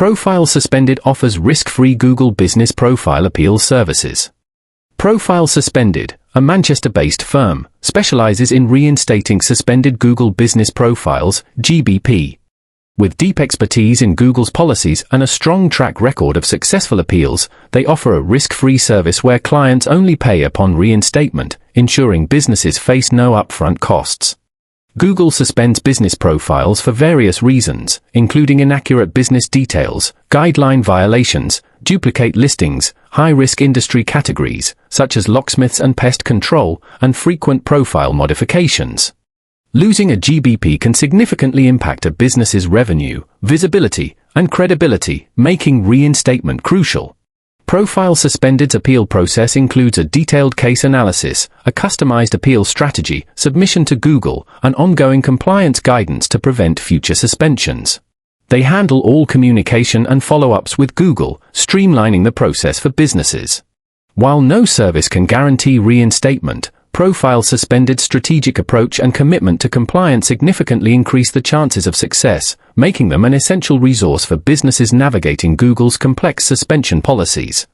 Profile Suspended offers risk-free Google Business Profile Appeals services. Profile Suspended, a Manchester-based firm, specializes in reinstating suspended Google Business Profiles, GBP. With deep expertise in Google's policies and a strong track record of successful appeals, they offer a risk-free service where clients only pay upon reinstatement, ensuring businesses face no upfront costs. Google suspends business profiles for various reasons, including inaccurate business details, guideline violations, duplicate listings, high-risk industry categories, such as locksmiths and pest control, and frequent profile modifications. Losing a GBP can significantly impact a business's revenue, visibility, and credibility, making reinstatement crucial. Profile Suspended's appeal process includes a detailed case analysis, a customized appeal strategy, submission to Google, and ongoing compliance guidance to prevent future suspensions. They handle all communication and follow-ups with Google, streamlining the process for businesses. While no service can guarantee reinstatement, Profile Suspended's strategic approach and commitment to compliance significantly increase the chances of success, making them an essential resource for businesses navigating Google's complex suspension policies.